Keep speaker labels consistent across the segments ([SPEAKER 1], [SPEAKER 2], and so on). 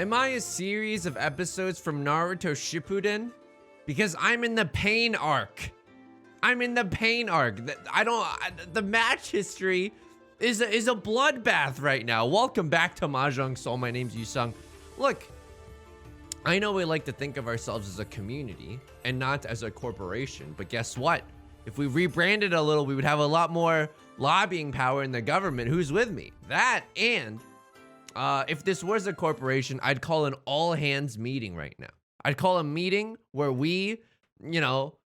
[SPEAKER 1] Am I a series of episodes from Naruto Shippuden? Because I'm in the pain arc. I'm in the pain arc. The match history is a bloodbath right now. Welcome back to Mahjong Soul. My name's Yusong. Look, I know we like to think of ourselves as a community and not as a corporation, but guess what? If we rebranded a little, we would have a lot more lobbying power in the government. Who's with me? That, and if this was a corporation, I'd call an all hands meeting right now. I'd call a meeting where we, you know,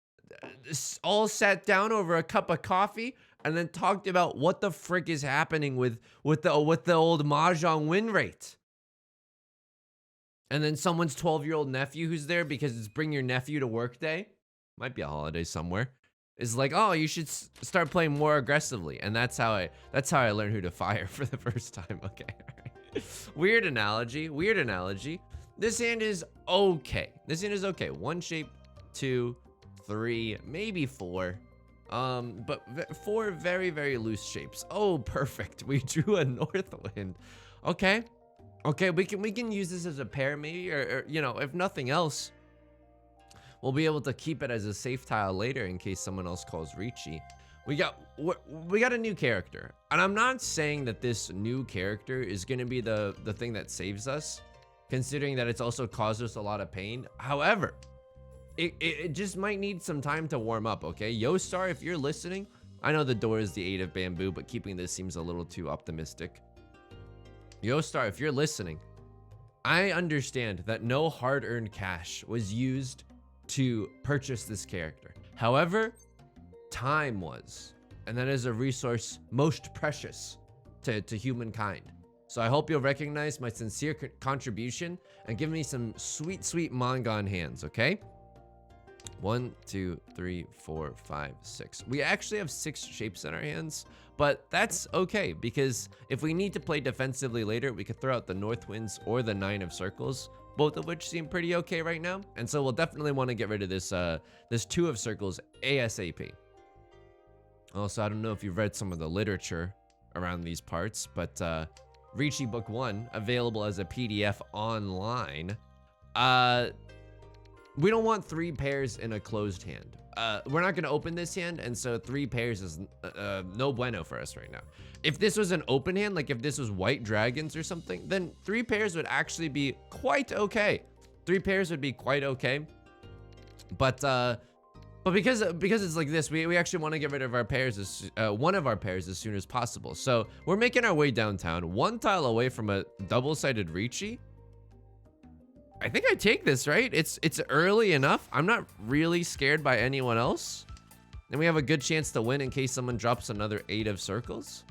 [SPEAKER 1] all sat down over a cup of coffee and then talked about what the frick is happening with the old Mahjong win rate. And then someone's 12-year-old nephew who's there because it's bring your nephew to work day. Might be a holiday somewhere. Is like, oh, you should start playing more aggressively. And that's how I learned who to fire for the first time. Okay, all right. Weird analogy. This hand is okay. One shape, 2, 3, maybe 4. But 4 very, very loose shapes. Oh, perfect. We drew a north wind. Okay, we can use this as a pair maybe, or you know, if nothing else, we'll be able to keep it as a safe tile later in case someone else calls Riichi. We got a new character, and I'm not saying that this new character is going to be the thing that saves us, considering that it's also caused us a lot of pain. However, it just might need some time to warm up, okay? Yostar, if you're listening, I know the door is the 8 of bamboo, but keeping this seems a little too optimistic. Yostar, if you're listening, I understand that no hard-earned cash was used to purchase this character. However, time was, and that is a resource most precious to humankind. So I hope you'll recognize my sincere contribution and give me some sweet, sweet manga on hands, okay? 1, 2, 3, 4, 5, 6. We actually have 6 shapes in our hands, but that's okay because if we need to play defensively later, we could throw out the North Winds or the 9 of Circles, both of which seem pretty okay right now. And so we'll definitely want to get rid of this this 2 of Circles ASAP. Also, I don't know if you've read some of the literature around these parts, but Riichi Book 1, available as a PDF online. We don't want 3 pairs in a closed hand. We're not gonna open this hand, and so 3 pairs is no bueno for us right now. If this was an open hand, like if this was white dragons or something, then 3 pairs would actually be quite okay. 3 pairs would be quite okay. But because it's like this, we actually want to get rid of our pairs, one of our pairs as soon as possible. So we're making our way downtown, 1 tile away from a double-sided Riichi. I think I take this, right? It's early enough. I'm not really scared by anyone else. And we have a good chance to win in case someone drops another 8 of Circles.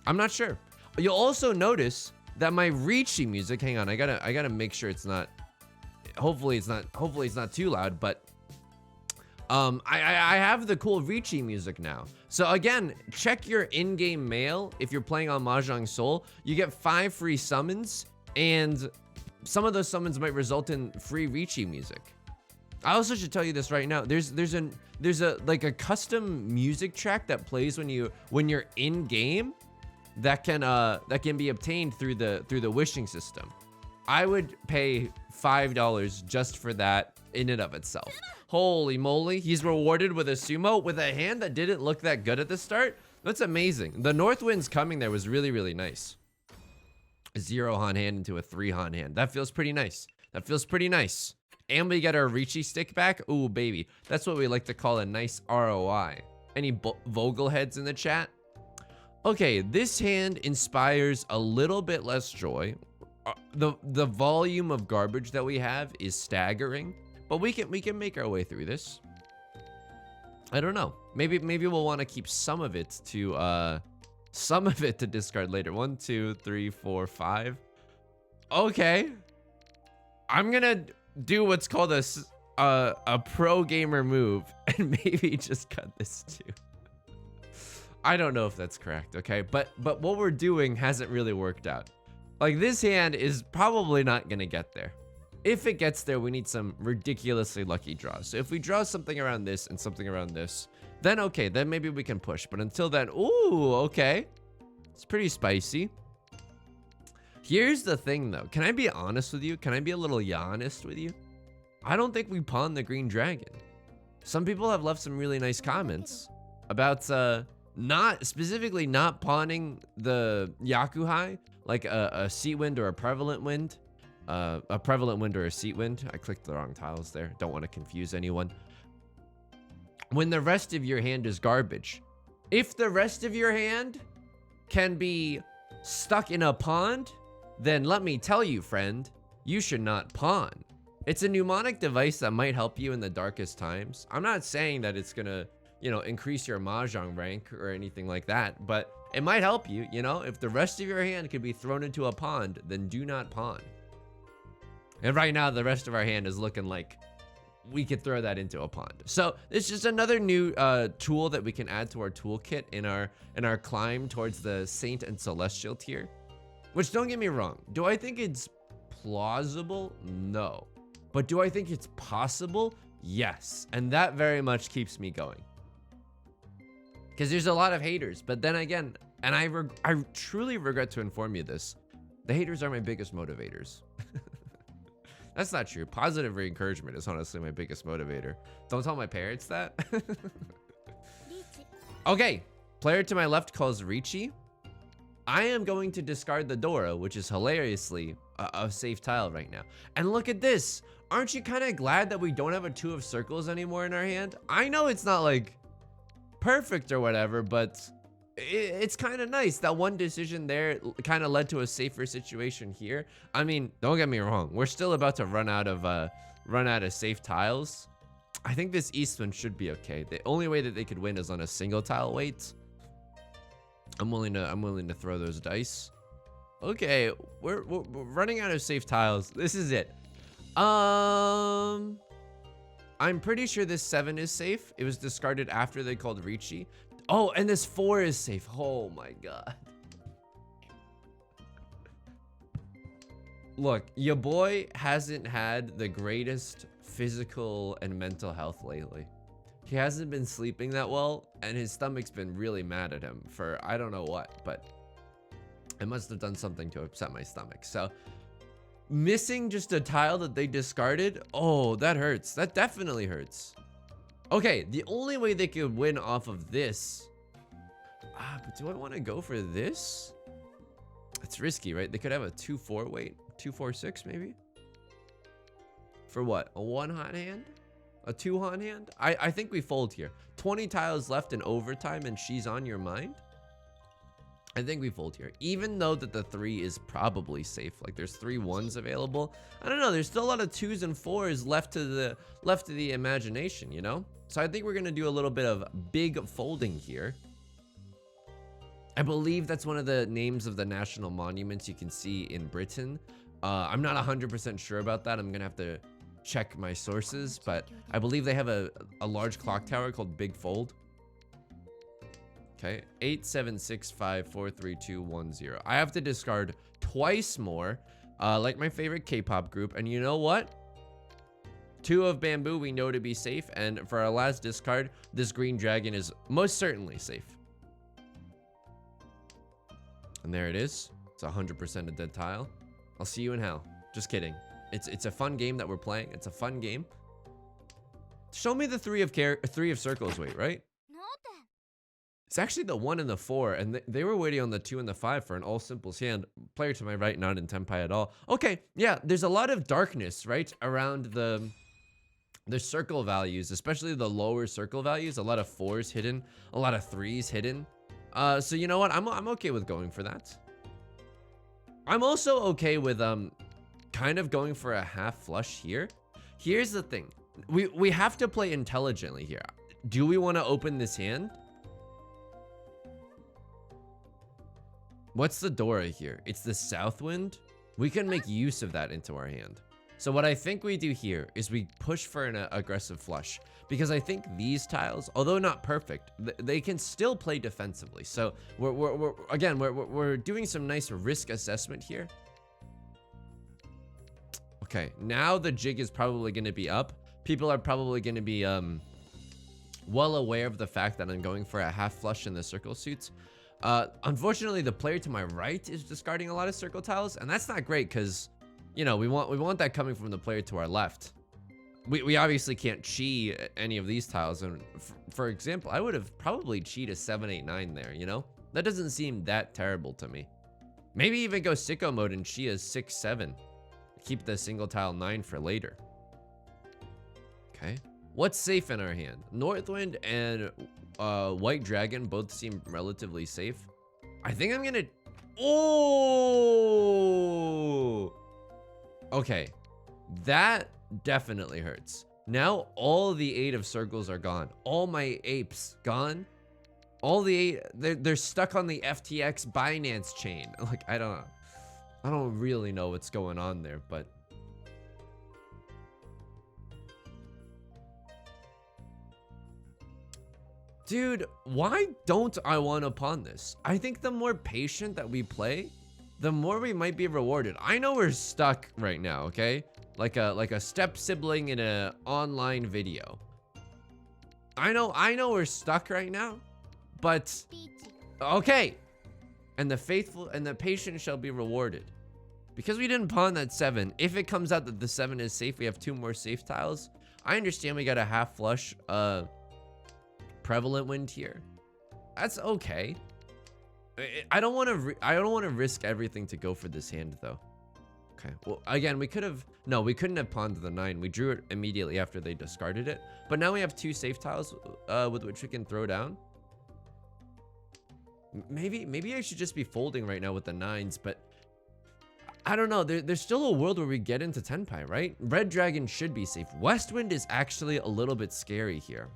[SPEAKER 1] I'm not sure. You'll also notice that my Riichi music, hang on, I gotta make sure it's not, hopefully it's not too loud, but I have the cool Riichi music now. So again, check your in-game mail if you're playing on Mahjong Soul. You get 5 free summons, and some of those summons might result in free Riichi music. I also should tell you this right now. There's a custom music track that plays when you're in game that can be obtained through the wishing system. I would pay $5 just for that in and of itself. Holy moly, he's rewarded with a sumo with a hand that didn't look that good at the start. That's amazing. The North Wind's coming there was really, really nice. A 0 Han hand into a 3 Han hand. That feels pretty nice. And we get our Riichi stick back. Ooh, baby. That's what we like to call a nice ROI. Any Vogel heads in the chat? Okay, this hand inspires a little bit less joy. The volume of garbage that we have is staggering, but we can make our way through this. I don't know. Maybe we'll want to keep some of it to discard later. 1, 2, 3, 4, 5. Okay. I'm gonna do what's called a pro gamer move and maybe just cut this too. I don't know if that's correct, okay? But what we're doing hasn't really worked out. Like, this hand is probably not gonna get there. If it gets there, we need some ridiculously lucky draws. So if we draw something around this and something around this, then okay, then maybe we can push. But until then, ooh, okay. It's pretty spicy. Here's the thing though. Can I be honest with you? Can I be a little honest with you? I don't think we pawned the green dragon. Some people have left some really nice comments about not specifically not pawning the Yakuhai, like a seat wind or a prevalent wind. A prevalent wind or a seat wind. I clicked the wrong tiles there. Don't want to confuse anyone. When the rest of your hand is garbage. If the rest of your hand can be stuck in a pond, then let me tell you, friend, you should not pawn. It's a mnemonic device that might help you in the darkest times. I'm not saying that it's gonna, you know, increase your Mahjong rank or anything like that, but it might help you, you know? If the rest of your hand could be thrown into a pond, then do not pawn. And right now, the rest of our hand is looking like we could throw that into a pond. So it's just another new tool that we can add to our toolkit in our climb towards the Saint and Celestial tier. Which, don't get me wrong, do I think it's plausible? No. But do I think it's possible? Yes. And that very much keeps me going. Because there's a lot of haters. But then again, and I truly regret to inform you this, the haters are my biggest motivators. That's not true. Positive re-encouragement is honestly my biggest motivator. Don't tell my parents that. Okay, player to my left calls Riichi. I am going to discard the Dora, which is hilariously a safe tile right now. And look at this. Aren't you kind of glad that we don't have a 2 of circles anymore in our hand? I know it's not like perfect or whatever, but it's kind of nice. That one decision there kind of led to a safer situation here. I mean, don't get me wrong. We're still about to run out of safe tiles. I think this east one should be okay. The only way that they could win is on a single tile weight. I'm willing to throw those dice. Okay, we're running out of safe tiles. This is it. I'm pretty sure this 7 is safe. It was discarded after they called Riichi. Oh, and this 4 is safe. Oh my god. Look, your boy hasn't had the greatest physical and mental health lately. He hasn't been sleeping that well, and his stomach's been really mad at him for I don't know what, but I must have done something to upset my stomach. So missing just a tile that they discarded, oh, that hurts. That definitely hurts. Okay, the only way they could win off of this, but do I want to go for this? It's risky, right? They could have a 2-4 weight, 2-4-6 maybe. For what? A 1 hot hand? A 2 hot hand? I think we fold here. 20 tiles left in overtime and she's on your mind. I think we fold here, even though that the 3 is probably safe. Like there's 3 1s available. I don't know. There's still a lot of 2s and 4s left to the imagination, you know? So I think we're gonna do a little bit of big folding here. I believe that's one of the names of the national monuments you can see in Britain. I'm not 100% sure about that. I'm gonna have to check my sources, but I believe they have a large clock tower called Big Fold. Okay, 8 7 6 5 4 3 2 1 0. I have to discard twice more, like my favorite K-pop group. And you know what? 2 of bamboo we know to be safe, and for our last discard, this green dragon is most certainly safe. And there it is. It's 100% a dead tile. I'll see you in hell. Just kidding. It's a fun game that we're playing. It's a fun game. Show me the 3 of circles wait, right? It's actually the 1 and the 4, and they were waiting on the 2 and the 5 for an all simples hand. Player to my right, not in tenpai at all. Okay, yeah, there's a lot of darkness, right, around the circle values, especially the lower circle values. A lot of 4s hidden, a lot of 3s hidden. So you know what? I'm okay with going for that. I'm also okay with kind of going for a half flush here. Here's the thing. We have to play intelligently here. Do we want to open this hand? What's the Dora here? It's the south wind. We can make use of that into our hand. So what I think we do here is we push for an aggressive flush, because I think these tiles, although not perfect, they can still play defensively. So we're doing some nice risk assessment here. Okay, now the jig is probably going to be up. People are probably going to be well aware of the fact that I'm going for a half flush in the circle suits. Unfortunately, the player to my right is discarding a lot of circle tiles, and that's not great because, you know, we want that coming from the player to our left. We obviously can't chi any of these tiles, and for example, I would have probably chi'd a 7, 8, 9 there, you know? That doesn't seem that terrible to me. Maybe even go sicko mode and chi a 6, 7. Keep the single tile 9 for later. Okay. What's safe in our hand? Northwind and White Dragon both seem relatively safe. I think I'm gonna... Oh! Okay. That definitely hurts. Now all the 8 of circles are gone. All my apes gone. All the 8, they're stuck on the FTX Binance chain. Like, I don't really know what's going on there, but... Dude, why don't I want to pawn this? I think the more patient that we play, the more we might be rewarded. I know we're stuck right now, okay? Like a step sibling in a online video. I know we're stuck right now, but okay. And the faithful and the patient shall be rewarded. Because we didn't pawn that 7, if it comes out that the 7 is safe, we have 2 more safe tiles. I understand we got a half flush prevalent wind here. That's okay. I don't want to risk everything to go for this hand though. Okay. Well, again, we couldn't have pawned the 9. We drew it immediately after they discarded it. But now we have 2 safe tiles with which we can throw down. Maybe I should just be folding right now with the 9s, but I don't know. There's still a world where we get into Tenpai, right? Red Dragon should be safe. Westwind is actually a little bit scary here.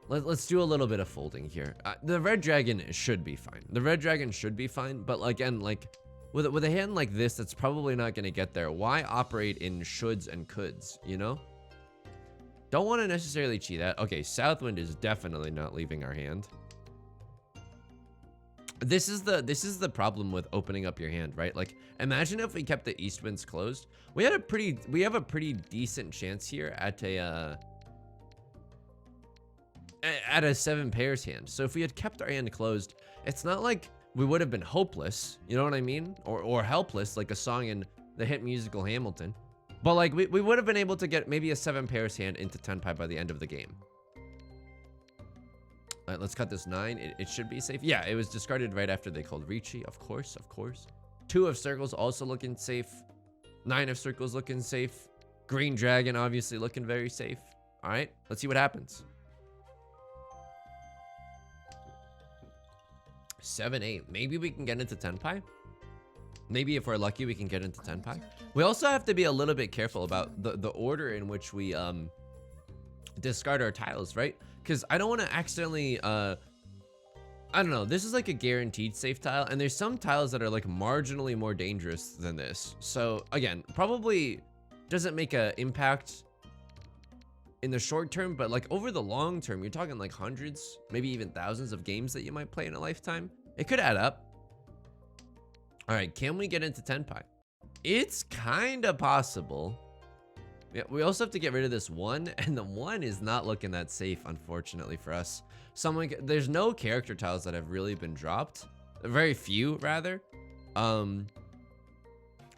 [SPEAKER 1] Let's do a little bit of folding here. The Red Dragon should be fine. The Red Dragon should be fine, but again, like with a hand like this, that's probably not gonna get there. Why operate in shoulds and coulds, you know? Don't want to necessarily cheat that. Okay, Southwind is definitely not leaving our hand. This is the problem with opening up your hand, right? Like, imagine if we kept the East Winds closed. We have a pretty decent chance here at a 7 pairs hand. So if we had kept our hand closed, it's not like we would have been hopeless, you know what I mean? Or helpless, like a song in the hit musical Hamilton. But like we would have been able to get maybe a 7 pairs hand into Tenpai by the end of the game. All right, let's cut this 9. It should be safe. Yeah, it was discarded right after they called Riichi, of course. 2 of circles also looking safe. 9 of circles looking safe. Green Dragon obviously looking very safe. All right, let's see what happens. 7, 8. Maybe we can get into Tenpai. Maybe if we're lucky, we can get into Tenpai. We also have to be a little bit careful about the order in which we discard our tiles, right? Because I don't want to accidentally I don't know. This is like a guaranteed safe tile, and there's some tiles that are like marginally more dangerous than this. So again, probably doesn't make an impact in the short term, but like over the long term, you're talking like hundreds, maybe even thousands of games that you might play in a lifetime. It could add up. All right, can we get into Tenpai? It's kind of possible. Yeah, we also have to get rid of this 1, and the 1 is not looking that safe, unfortunately for us. There's no character tiles that have really been dropped. Very few, rather. And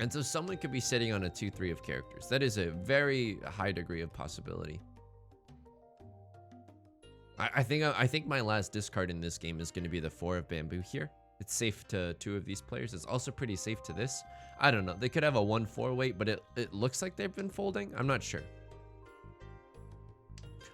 [SPEAKER 1] so someone could be sitting on a 2-3 of characters. That is a very high degree of possibility. I think my last discard in this game is going to be the 4 of bamboo here. It's safe to 2 of these players. It's also pretty safe to this. I don't know. They could have a 1-4 weight, but it looks like they've been folding. I'm not sure.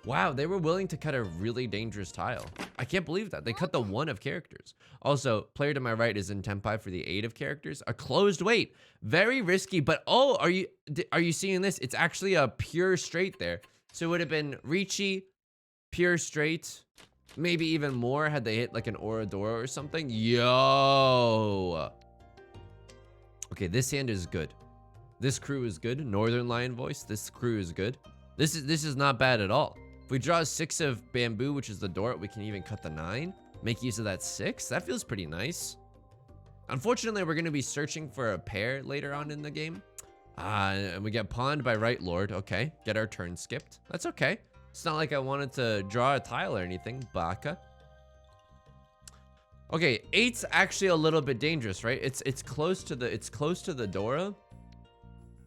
[SPEAKER 1] Wow, they were willing to cut a really dangerous tile. I can't believe that. They cut the 1 of characters. Also, player to my right is in Tenpai for the 8 of characters. A closed weight. Very risky, but oh, are you seeing this? It's actually a pure straight there. So it would have been Riichi, pure straight, maybe even more had they hit like an Oradora or something. Yo. Okay, this hand is good. This crew is good. Northern Lion voice. This crew is good. This is not bad at all. If we draw 6 of bamboo, which is the Dort, we can even cut the 9. Make use of that 6. That feels pretty nice. Unfortunately, we're going to be searching for a pair later on in the game. And we get pawned by Right Lord. Okay, get our turn skipped. That's okay. It's not like I wanted to draw a tile or anything. Baka. Okay, 8's actually a little bit dangerous, right? It's close to the Dora.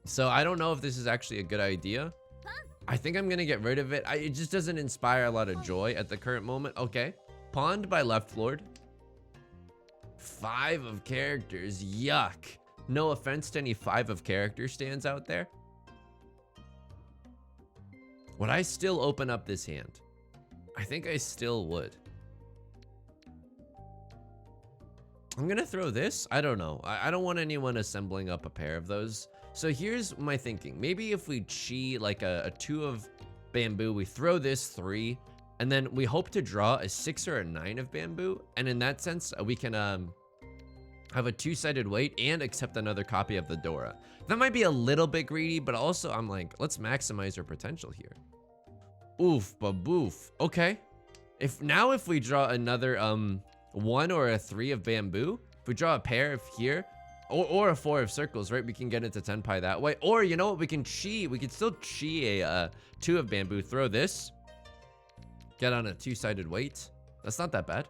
[SPEAKER 1] So I don't know if this is actually a good idea. I think I'm gonna get rid of it. It just doesn't inspire a lot of joy at the current moment. Okay, pawned by left lord. 5 of characters, yuck. No offense to any 5 of character stands out there. Would I still open up this hand? I think I still would. I'm gonna throw this. I don't know. I don't want anyone assembling up a pair of those. So here's my thinking. Maybe if we chi like a 2 of bamboo, we throw this 3, and then we hope to draw a 6 or a 9 of bamboo. And in that sense, we can have a 2-sided weight and accept another copy of the Dora. That might be a little bit greedy, but also I'm like, let's maximize our potential here. Oof, baboof. Okay. If we draw another 1 or a 3 of bamboo, if we draw a pair of here, or a 4 of circles, right? We can get into tenpai that way. Or you know what? We can still chi a 2 of bamboo. Throw this. Get on a 2-sided weight. That's not that bad.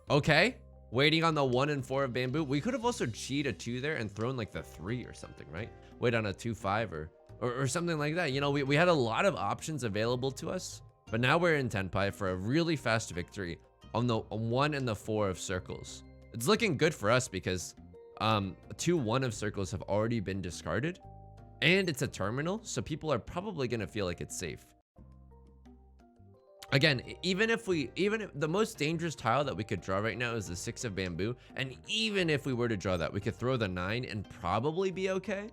[SPEAKER 1] Okay. Waiting on the 1 and 4 of bamboo. We could have also chi'd a 2 there and thrown like the 3 or something, right? Wait on a 2-5 or something like that. You know, we had a lot of options available to us, but now we're in tenpai for a really fast victory on the 1 and the 4 of circles. It's looking good for us because 2 1 of circles have already been discarded, and it's a terminal, so people are probably gonna feel like it's safe. Again, even if the most dangerous tile that we could draw right now is the 6 of bamboo, and even if we were to draw that, we could throw the 9 and probably be okay.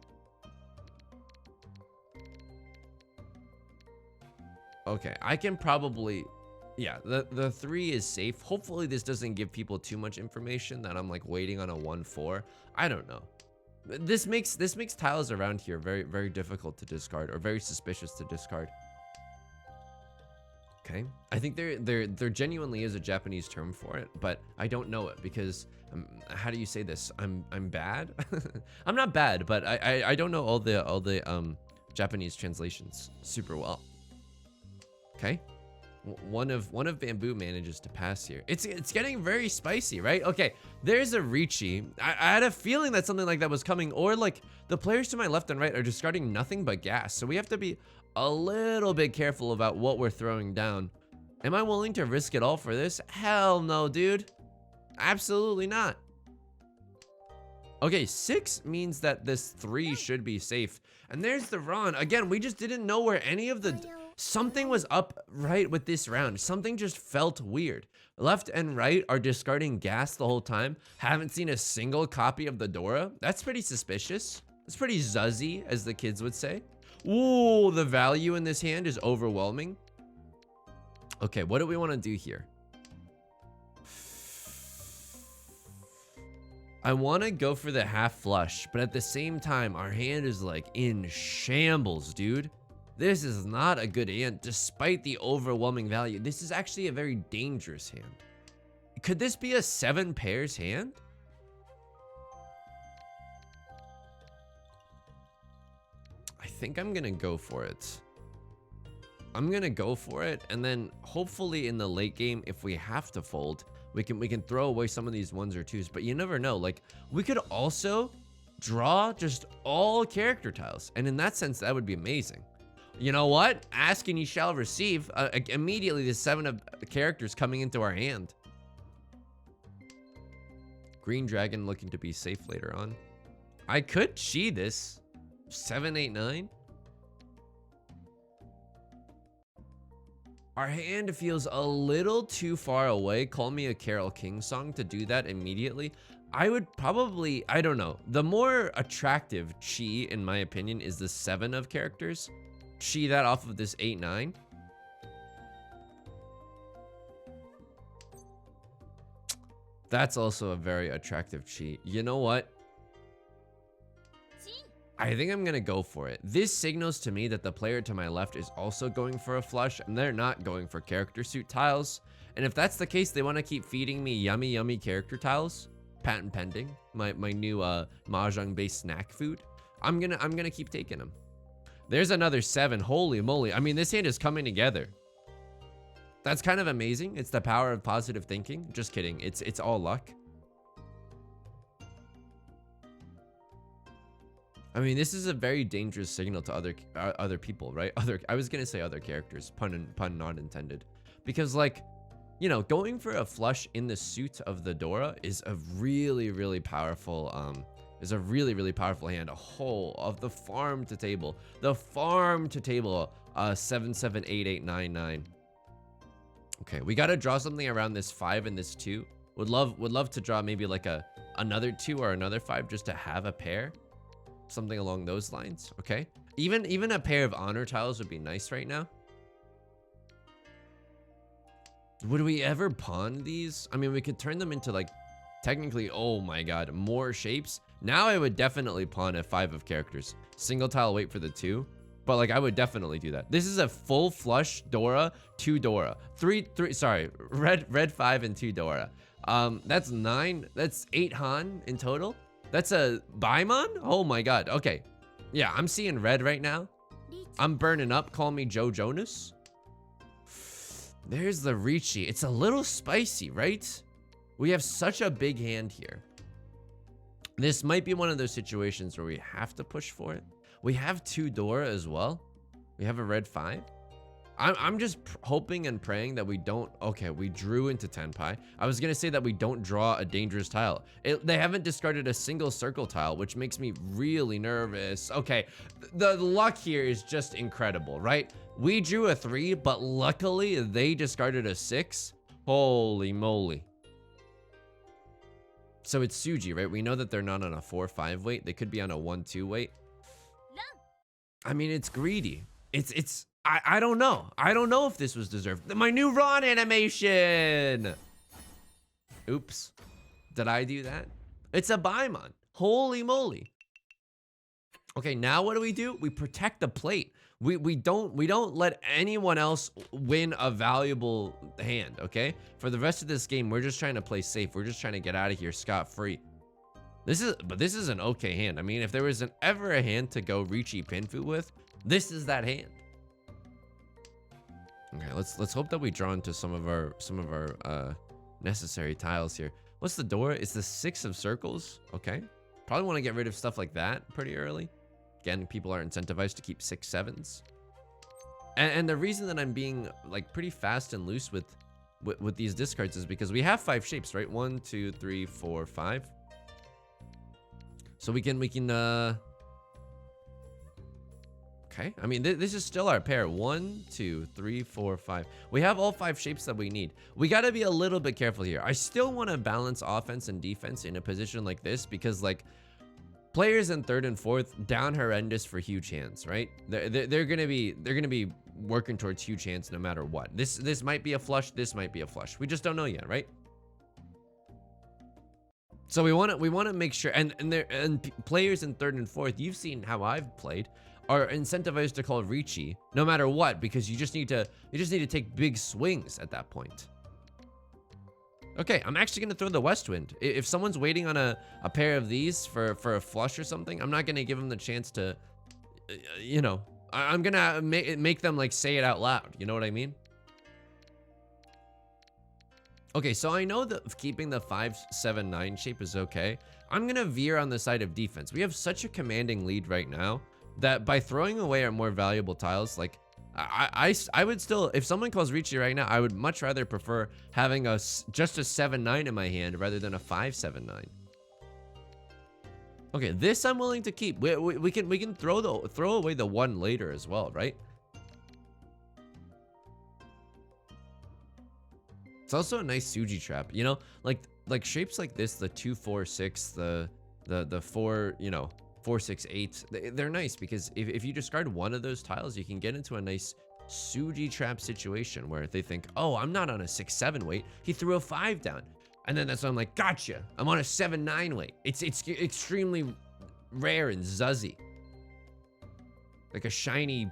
[SPEAKER 1] Okay, I can probably, yeah, the 3 is safe. Hopefully this doesn't give people too much information that I'm like waiting on a 1-4. I don't know. This makes tiles around here very, very difficult to discard, or very suspicious to discard. Okay, I think there genuinely is a Japanese term for it, but I don't know it because how do you say this? I'm bad. I'm not bad, but I don't know all the Japanese translations super well. Okay, one of bamboo manages to pass here. It's getting very spicy, right? Okay, there's a Riichi. I had a feeling that something like that was coming, or like the players to my left and right are discarding nothing but gas, so we have to be a little bit careful about what we're throwing down. Am I willing to risk it all for this? Hell no, dude. Absolutely not. Okay, 6 means that this 3 should be safe. And there's the Ron. Again, we just didn't know where any of the... Something was up right with this round. Something just felt weird. Left and right are discarding gas the whole time. Haven't seen a single copy of the Dora. That's pretty suspicious. It's pretty zuzzy, as the kids would say. Ooh, the value in this hand is overwhelming. Okay, what do we want to do here? I want to go for the half flush, but at the same time, our hand is like in shambles, dude. This is not a good hand, despite the overwhelming value. This is actually a very dangerous hand. Could this be a 7 pairs hand? I think I'm gonna go for it. I'm gonna go for it, and then hopefully in the late game, if we have to fold, we can throw away some of these 1s or 2s, but you never know. Like, we could also draw just all character tiles, and in that sense, that would be amazing. You know what? Ask and you shall receive. Immediately, the 7 of characters coming into our hand. Green dragon looking to be safe later on. I could chi this. 7, 8, 9. Our hand feels a little too far away. Call me a Carole King song to do that immediately. I would probably, I don't know. The more attractive chi, in my opinion, is the 7 of characters. Chi that off of this 8, 9. That's also a very attractive chi. You know what? I think I'm gonna go for it. This signals to me that the player to my left is also going for a flush, and they're not going for character suit tiles. And if that's the case, they want to keep feeding me yummy, yummy character tiles. Patent pending. My new Mahjong based snack food. I'm gonna keep taking them. There's another 7. Holy moly! I mean, this hand is coming together. That's kind of amazing. It's the power of positive thinking. Just kidding. It's all luck. I mean, this is a very dangerous signal to other people, right? I was gonna say other characters, pun not intended, because like, you know, going for a flush in the suit of the Dora is a really powerful hand. A whole of the farm to table, 778899. Okay, we gotta draw something around this 5 and this 2. Would love to draw maybe like another 2 or another 5 just to have a pair. Something along those lines, okay? Even a pair of honor tiles would be nice right now. Would we ever pawn these? I mean, we could turn them into like, technically, oh my god, more shapes. Now I would definitely pawn a 5 of characters. Single tile, wait for the 2. But like, I would definitely do that. This is a full flush Dora, 2 Dora. Sorry, red 5 and 2 Dora. That's 9, that's 8 Han in total. That's a Baimon? Oh my god. Okay. Yeah, I'm seeing red right now. I'm burning up. Call me Joe Jonas. There's the Riichi. It's a little spicy, right? We have such a big hand here. This might be one of those situations where we have to push for it. We have 2 Dora as well. We have a red 5. I'm just hoping and praying that we don't. Okay, we drew into Tenpai. I was gonna say that we don't draw a dangerous tile. They haven't discarded a single circle tile, which makes me really nervous. Okay, the luck here is just incredible, right? We drew a 3, but luckily they discarded a 6. Holy moly. So it's Suji, right? We know that they're not on a 4-5 weight. They could be on a 1-2 weight. I mean, it's greedy. I don't know. I don't know if this was deserved. My new Ron animation. Oops. Did I do that? It's a Baimon. Holy moly. Okay, now what do? We protect the plate. We don't let anyone else win a valuable hand, okay? For the rest of this game, we're just trying to play safe. We're just trying to get out of here scot-free. This is an okay hand. I mean, if there was ever a hand to go Riichi Pinfu with, this is that hand. Okay, let's hope that we draw into some of our necessary tiles here. What's the door? It's the 6 of circles. Okay, probably want to get rid of stuff like that pretty early. Again, people are incentivized to keep 6 7s. And the reason that I'm being like pretty fast and loose with these discards is because we have 5 shapes, right? 1 2 3 4 5. So we can okay, I mean, this is still our pair. 1 2 3 4 5. We have all 5 shapes that we need. We got to be a little bit careful here. I still want to balance offense and defense in a position like this because like players in 3rd and 4th down horrendous for huge hands, right? They're gonna be working towards huge hands no matter what. This might be a flush. This might be a flush. We just don't know yet, right? So we want to make sure, and players in 3rd and 4th, you've seen how I've played, are incentivized to call Riichi no matter what, because you just need to take big swings at that point. Okay, I'm actually gonna throw the West Wind. If someone's waiting on a pair of these for a flush or something, I'm not gonna give them the chance to, you know, I'm gonna make them like say it out loud. You know what I mean? Okay, so I know that keeping the 5 7 9 shape is okay. I'm gonna veer on the side of defense. We have such a commanding lead right now that by throwing away our more valuable tiles, like I would still, if someone calls Riichi right now, I would much rather prefer having just a 7 9 in my hand rather than a 5 7 9. Okay, this I'm willing to keep. We can throw away the 1 later as well, right? It's also a nice Suji trap, you know, like shapes like this, the 2 4 6, the 4, you know, 4 6 8. They're nice because if you discard one of those tiles, you can get into a nice Suji trap situation where they think, oh, I'm not on a 6 7 weight. He threw a 5 down, and then that's when I'm like, gotcha. I'm on a 7 9 weight. It's extremely rare and zuzzy, like a shiny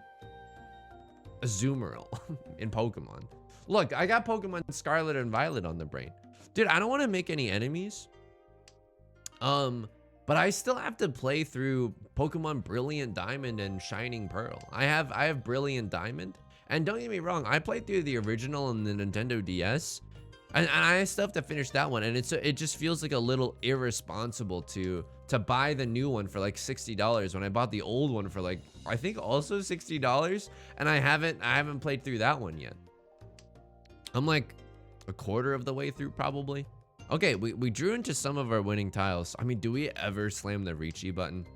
[SPEAKER 1] Azumarill in Pokemon. Look, I got Pokemon Scarlet and Violet on the brain. Dude, I don't want to make any enemies. But I still have to play through Pokemon Brilliant Diamond and Shining Pearl. I have Brilliant Diamond, And don't get me wrong, I played through the original on the Nintendo DS, and I still have to finish that one. And it just feels like a little irresponsible to buy the new one for like $60 when I bought the old one for like, I think also $60, and I haven't played through that one yet. I'm like a quarter of the way through probably. Okay, we drew into some of our winning tiles. I mean, do we ever slam the Riichi button?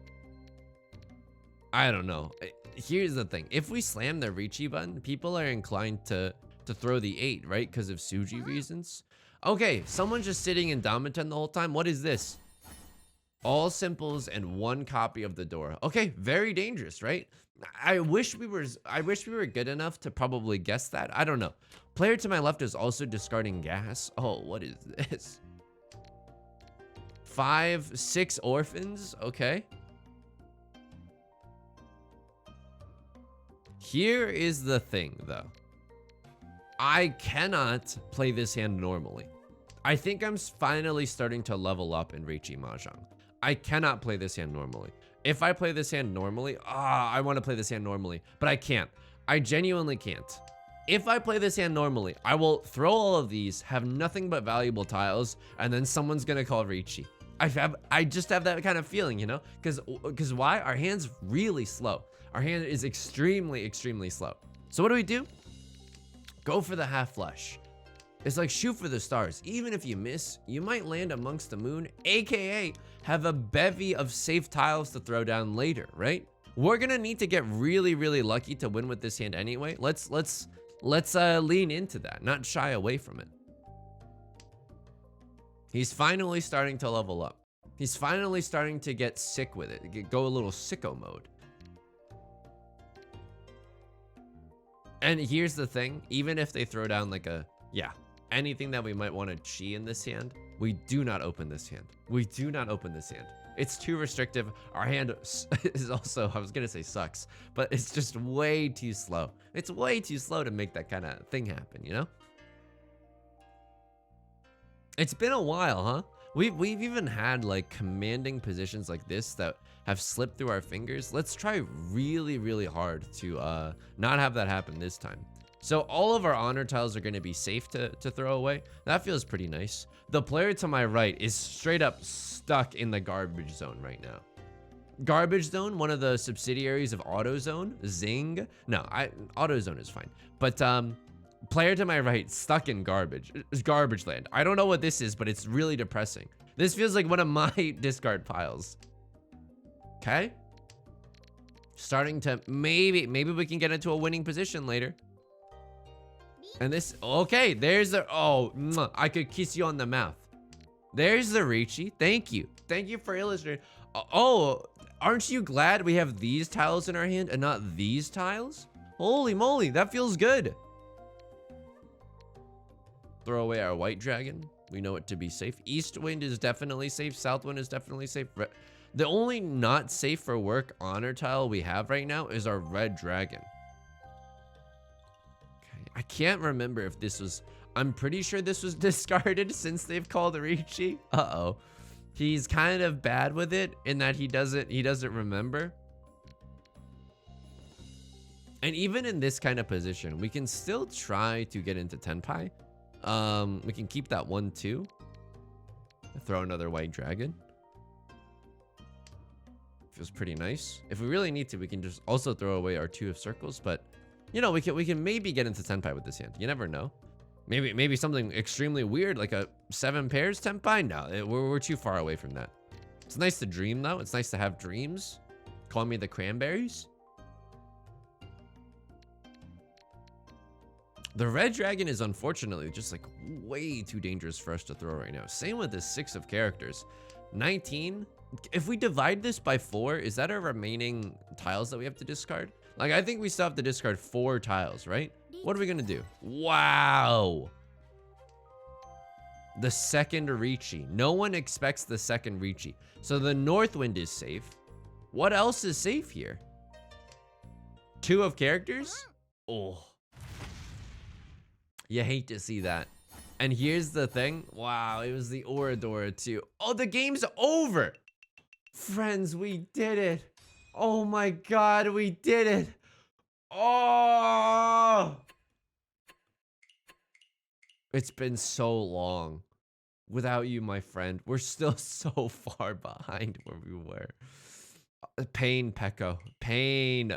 [SPEAKER 1] I don't know. Here's the thing. If we slam the Riichi button, people are inclined to throw the 8, right? Because of Suji reasons. Okay, someone's just sitting in Damenten the whole time. What is this? All simples and 1 copy of the door. Okay, very dangerous, right? I wish we were good enough to probably guess that. I don't know. Player to my left is also discarding gas. Oh, what is this? 5, 6 orphans. Okay. Here is the thing, though. I cannot play this hand normally. I think I'm finally starting to level up in Riichi Mahjong. I cannot play this hand normally. If I play this hand normally, I want to play this hand normally, but I can't. I genuinely can't. If I play this hand normally, I will throw all of these, have nothing but valuable tiles, and then someone's gonna call Riichi. I just have that kind of feeling, you know? Because why? Our hand's really slow. Our hand is extremely, extremely slow. So what do? Go for the half flush. It's like shoot for the stars. Even if you miss, you might land amongst the moon, aka have a bevy of safe tiles to throw down later, right? We're gonna need to get really, really lucky to win with this hand anyway. Let's lean into that, not shy away from it. He's finally starting to level up. He's finally starting to get sick with it, go a little sicko mode. And here's the thing, even if they throw down like anything that we might want to chi in this hand, we do not open this hand. We do not open this hand. It's too restrictive. Our hand is also, I was gonna say sucks, but it's just way too slow. It's way too slow to make that kind of thing happen, you know? It's been a while, huh? We've even had like commanding positions like this that have slipped through our fingers. Let's try really, really hard to not have that happen this time. So all of our honor tiles are going to be safe to throw away. That feels pretty nice. The player to my right is straight up stuck in the garbage zone right now. Garbage zone, one of the subsidiaries of AutoZone. Zing. No, AutoZone is fine. But player to my right, stuck in garbage. It's garbage land. I don't know what this is, but it's really depressing. This feels like one of my discard piles. Okay. Starting to, maybe we can get into a winning position later. And this, okay, there's the, oh, I could kiss you on the mouth. There's the Riichi. Thank you. Thank you for illustrating. Oh, aren't you glad we have these tiles in our hand and not these tiles? Holy moly, that feels good. Throw away our white dragon. We know it to be safe. East wind is definitely safe. South wind is definitely safe. The only not safe for work honor tile we have right now is our red dragon. Okay, I can't remember if this was, I'm pretty sure this was discarded since they've called Riichi. Uh-oh. He's kind of bad with it in that he doesn't remember. And even in this kind of position, we can still try to get into Tenpai. We can keep that 1-2. Throw another white dragon. Feels pretty nice. If we really need to, we can just also throw away our 2 of circles, but you know, we can maybe get into Tenpai with this hand. You never know. Maybe something extremely weird like a 7 pairs Tenpai. No, we're too far away from that. It's nice to dream though. It's nice to have dreams. Call me the cranberries. The red dragon is unfortunately just like way too dangerous for us to throw right now. Same with the 6 of characters. 19. If we divide this by 4, is that our remaining tiles that we have to discard? Like, I think we still have to discard 4 tiles, right? What are we gonna do? Wow. The second Riichi. No one expects the second Riichi. So the north wind is safe. What else is safe here? 2 of characters? Oh. You hate to see that. And here's the thing. Wow, it was the Oradora too. Oh, the game's over. Friends, we did it. Oh my God, we did it. Oh! It's been so long without you, my friend. We're still so far behind where we were. Pain, Pekko. Pain.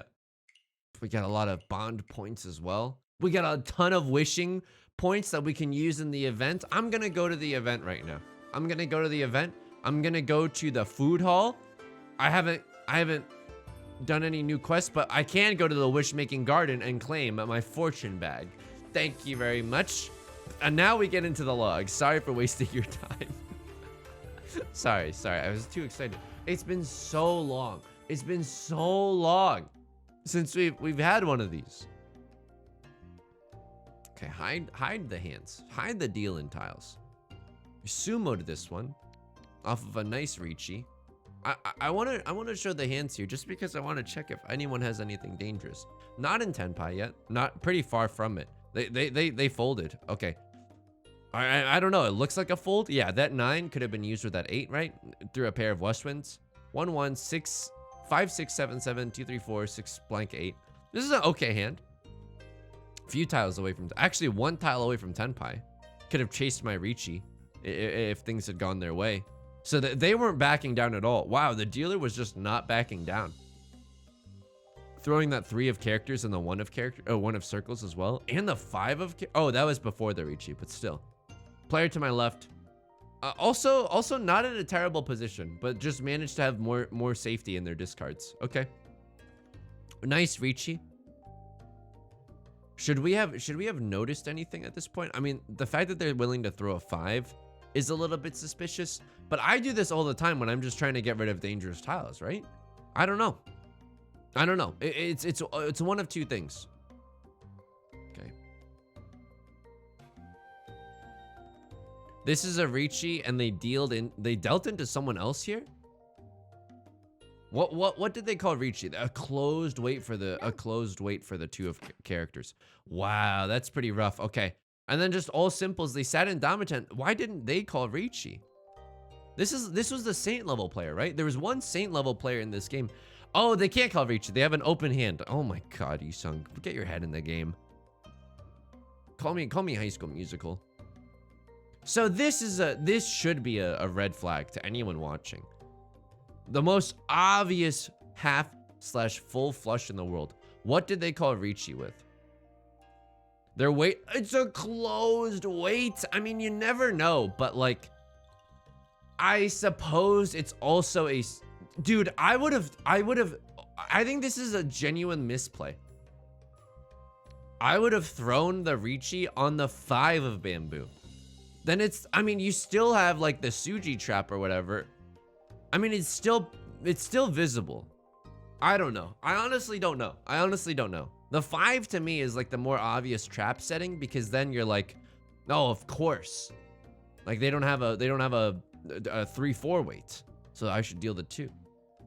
[SPEAKER 1] We got a lot of bond points as well. We got a ton of wishing points that we can use in the event. I'm gonna go to the event right now. I'm gonna go to the event. I'm gonna go to the food hall. I haven't done any new quests, but I can go to the wish-making garden and claim my fortune bag. Thank you very much. And now we get into the log. Sorry for wasting your time. sorry. I was too excited. It's been so long. It's been so long since we've had one of these. Okay, hide the hands. Hide the deal-in tiles. Sumoed this one off of a nice Riichi. I wanna show the hands here just because I want to check if anyone has anything dangerous. Not in Tenpai yet. Not pretty far from it. They folded. Okay. I don't know. It looks like a fold. Yeah, that 9 could have been used with that 8, right? Through a pair of Westwinds. 1 1 6 5 6 7 7 2 3 4 6 blank 8. This is an okay hand. Few tiles away from, actually 1 tile away from Tenpai. Could have chased my Riichi if things had gone their way. So they weren't backing down at all. Wow, the dealer was just not backing down. Throwing that 3 of characters and the 1 of circles as well, and the 5 of oh, that was before the Riichi, but still. Player to my left, also not in a terrible position, but just managed to have more safety in their discards. Okay, nice Riichi. Should we have noticed anything at this point? I mean, the fact that they're willing to throw a 5 is a little bit suspicious, but I do this all the time when I'm just trying to get rid of dangerous tiles, right? I don't know. It's one of two things. Okay. This is a Riichi, and they dealt into someone else here. What did they call Riichi? A closed wait for the 2 of characters. Wow, that's pretty rough. Okay. And then just all simples, they sat in Damaten. Why didn't they call Riichi? This was the Saint level player, right? There was one Saint level player in this game. Oh, they can't call Riichi. They have an open hand. Oh my god, Yusong, get your head in the game. Call me High School Musical. So this should be a red flag to anyone watching. The most obvious half/full flush in the world. What did they call Riichi with? Their wait, it's a closed wait. I mean, you never know, but like, I suppose it's also a, dude, I think this is a genuine misplay. I would have thrown the Riichi on the 5 of bamboo. Then it's, I mean, you still have like the Suji trap or whatever. I mean, it's still visible. I don't know. I honestly don't know. The 5 to me is like the more obvious trap setting, because then you're like, no, of course. Like they don't have a 3/4 weight, so I should deal the 2.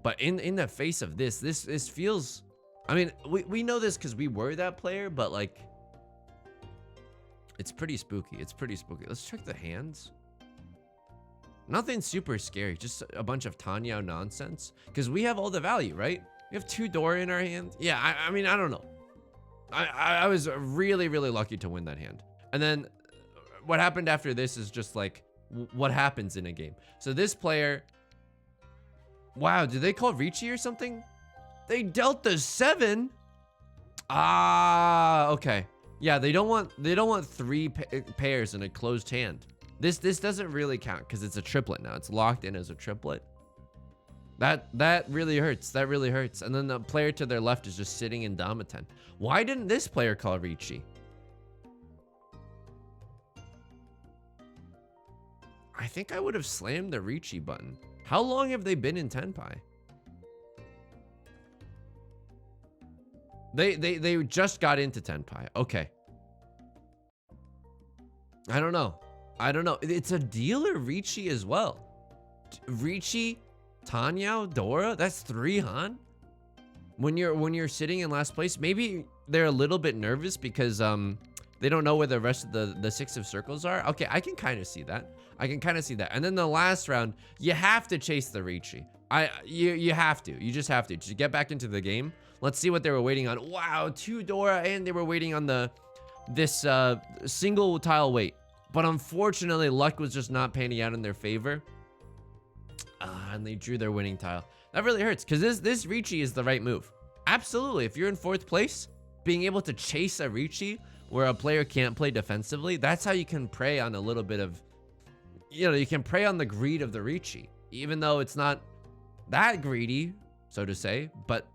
[SPEAKER 1] But in the face of this feels, I mean, we know this because we were that player, but like, it's pretty spooky. Let's check the hands. Nothing super scary, just a bunch of Tenhou nonsense, because we have all the value, right? We have 2 door in our hand. Yeah, I mean, I don't know. I was really lucky to win that hand. And then what happened after this is just like what happens in a game. So this player, wow, did they call Riichi or something? They dealt the 7. Ah, okay. Yeah, they don't want 3 pairs in a closed hand. This doesn't really count because it's a triplet now. It's locked in as a triplet. That really hurts. And then the player to their left is just sitting in Damaten. Why didn't this player call Riichi? I think I would have slammed the Riichi button. How long have they been in Tenpai? They just got into Tenpai. Okay. I don't know. It's a dealer Riichi as well. Riichi, Tenhou, Dora. That's 3 Han. When you're sitting in last place, maybe they're a little bit nervous because they don't know where the rest of the 6 of circles are. Okay, I can kind of see that. And then the last round, you have to chase the Riichi. You have to. You just have to get back into the game. Let's see what they were waiting on. Wow, 2 Dora, and they were waiting on this single tile wait. But unfortunately, luck was just not panning out in their favor. And they drew their winning tile. That really hurts, because this Riichi is the right move. Absolutely, if you're in 4th place, being able to chase a Riichi where a player can't play defensively, that's how you can prey on a little bit of, you can prey on the greed of the Riichi, even though it's not that greedy, so to say. But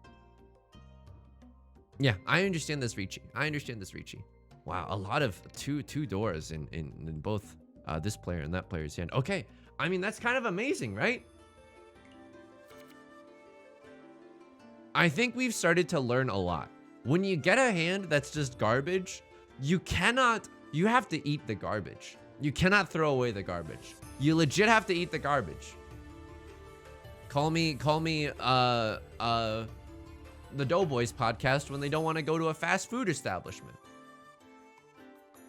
[SPEAKER 1] yeah, I understand this Riichi. Wow, a lot of two doors in both this player and that player's hand. Okay, I mean, that's kind of amazing, right? I think we've started to learn a lot. When you get a hand that's just garbage, you have to eat the garbage. You cannot throw away the garbage. You legit have to eat the garbage. Call me the Doughboys podcast when they don't want to go to a fast food establishment,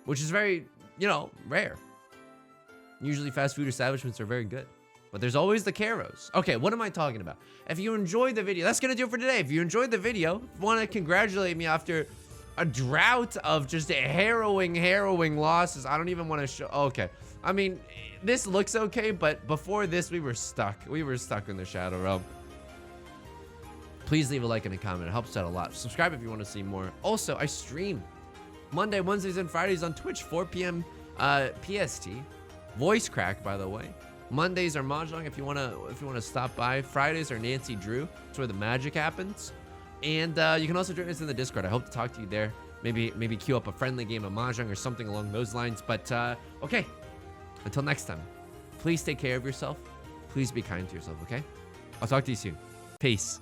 [SPEAKER 1] which is very, rare. Usually fast food establishments are very good, but there's always the Caros. Okay, what am I talking about? If you enjoyed the video, that's gonna do it for today. If you enjoyed the video, want to congratulate me after a drought of just harrowing losses. I don't even want to show. Okay, I mean, this looks okay, but before this, we were stuck in the Shadow Realm. Please leave a like and a comment. It helps out a lot. Subscribe if you want to see more. Also, I stream Monday, Wednesdays, and Fridays on Twitch, 4 p.m. PST. Voice crack, by the way. Mondays are Mahjong if you wanna stop by. Fridays are Nancy Drew. That's where the magic happens. And you can also join us in the Discord. I hope to talk to you there. Maybe queue up a friendly game of Mahjong or something along those lines. But okay, until next time, please take care of yourself. Please be kind to yourself, okay? I'll talk to you soon. Peace.